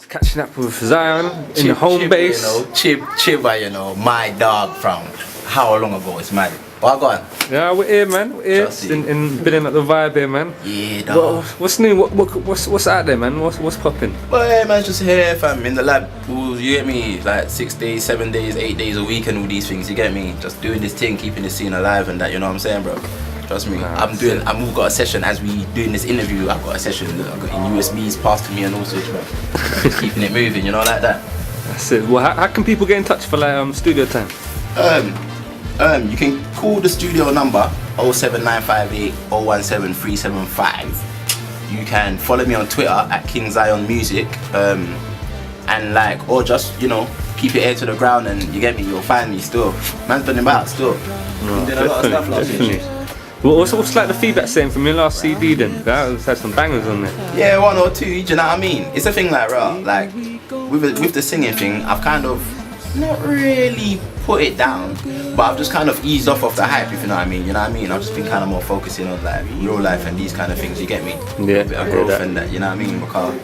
Catching up with Zion in the home base. You know, CHIBA, you know, my dog from how long ago? It's mad. Well, go on. Yeah, we're here, man. We're here. In building up the vibe here, man. Yeah, dog. What's new? What's out there, man? What's popping? Well, yeah, man, just here, fam, in the lab. Ooh, you get me? Like 6 days, 7 days, 8 days a week, and all these things. You get me? Just doing this thing, keeping the scene alive, and that. You know what I'm saying, bro? Trust me. We've got a session as we doing this interview. I've got a session. I've got in USBs passed to me and all sorts, bro. Just keeping it moving, you know, like that. That's it. Well, how can people get in touch for like studio time? You can call the studio number 07958 017 375. You can follow me on Twitter at King Zion Music, and like, or just, you know, keep your ear to the ground and you get me, you'll find me still. Man's been about still. No, doing a lot of stuff last year. Well, what's like the feedback saying from your last CD then? That had some bangers on there. Yeah, 1 or 2, do you know what I mean? It's a thing like, like with the singing thing, I've kind of not really put it down, but I've just kind of eased off the hype, if you know what I mean. You know what I mean? I've just been kind of more focusing on like real life and these kind of things, you get me? Yeah, a bit of growth and that, you know what I mean? Because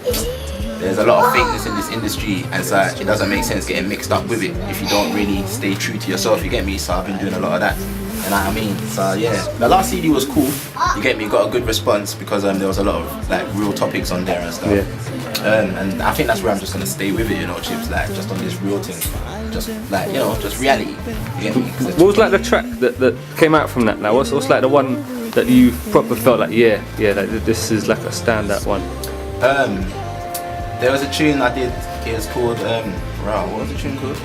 there's a lot of fakeness in this industry, and so it doesn't make sense getting mixed up with it if you don't really stay true to yourself, you get me? So I've been doing a lot of that. You know what I mean? So yeah, the last CD was cool. You get me? Got a good response because there was a lot of like real topics on there and stuff. Yeah. And I think that's where I'm just gonna stay with it, you know, Chips. Like just on this real thing, just like, you know, just reality. You get me? What was like the track that came out from that? Like what's like the one that you proper felt like like this is like a standout one? There was a tune I did. It was called what was the tune called?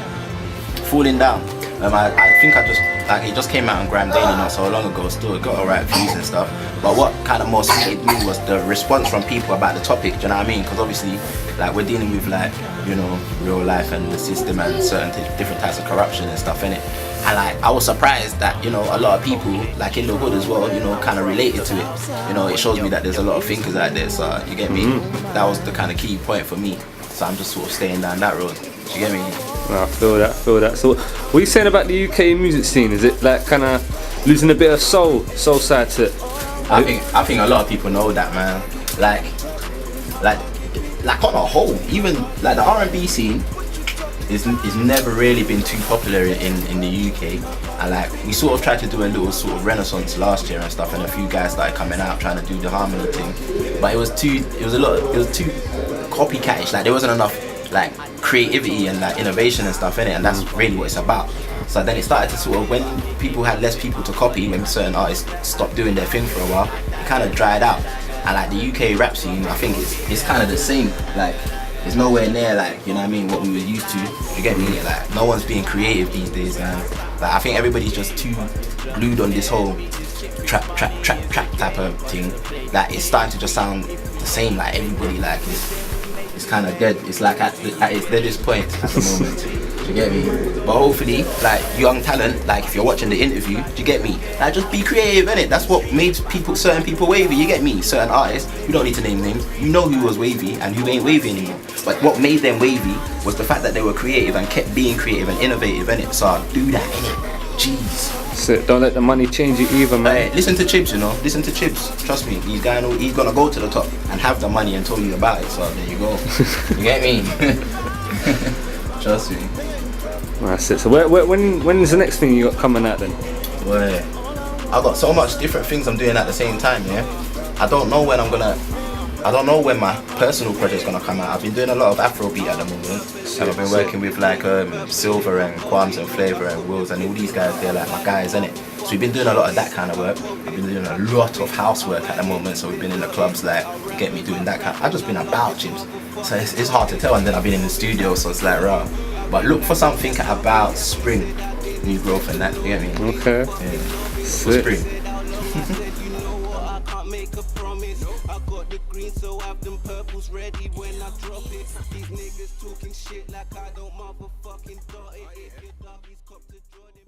Falling Down. I think it just came out on Graham Daily not so long ago. Still got alright views and stuff. But what kind of more suited me was the response from people about the topic. Do you know what I mean? Because obviously, like we're dealing with like, you know, real life and the system and certain different types of corruption and stuff in it. And like I was surprised that, you know, a lot of people like in the hood as well, you know, kind of related to it. You know, it shows me that there's a lot of thinkers out there. So you get me? That was the kind of key point for me. So I'm just sort of staying down that road. You get me? No, I feel that. So what are you saying about the UK music scene? Is it like kind of losing a bit of soul side to it? I think a lot of people know that, man. Like on a whole, even like the R&B scene is never really been too popular in the UK. And like we sort of tried to do a little sort of renaissance last year and stuff, and a few guys started coming out trying to do the harmony thing. But it was too copycatish. Like there wasn't enough like creativity and like innovation and stuff in it, and that's really what it's about. So then it started to sort of, when people had less people to copy, when certain artists stopped doing their thing for a while, it kind of dried out. And like the UK rap scene, I think it's kind of the same. Like it's nowhere near like, you know what I mean, what we were used to. You get me? Like no one's being creative these days, man. Like I think everybody's just too glued on this whole trap type of thing. Like it's starting to just sound the same. Like everybody like it's kind of dead. It's like at its deadest point at the moment. Do you get me? But hopefully, like young talent, like if you're watching the interview, do you get me? Like just be creative, innit? That's what made certain people wavy. You get me? Certain artists, you don't need to name names. You know who was wavy and who ain't wavy anymore. But what made them wavy was the fact that they were creative and kept being creative and innovative, innit? So do that, innit? Jeez. So don't let the money change you either, man. Listen to Chibs, you know. Listen to Chibs. Trust me, he's gonna go to the top and have the money and tell you about it. So there you go. You get me? Trust me. Well, that's it. So when's the next thing you got coming out then? Well, I've got so much different things I'm doing at the same time. Yeah, I don't know when my personal project's gonna come out. I've been doing a lot of Afrobeat at the moment. And I've been working with like Silver and Quams and Flavor and Wills and all these guys. They're like my guys, innit? So we've been doing a lot of that kind of work. I've been doing a lot of housework at the moment. So we've been in the clubs, like, you get me, doing that kind. I've just been about Chips. So it's hard to tell. And then I've been in the studio, so it's like raw. But look for something about spring, new growth and that. You get me? Okay. Yeah. For Sweet. spring. I got the green, so I have them purples ready when I drop it. These niggas talking shit like I don't motherfucking got it. If your doggies cop to Jordan.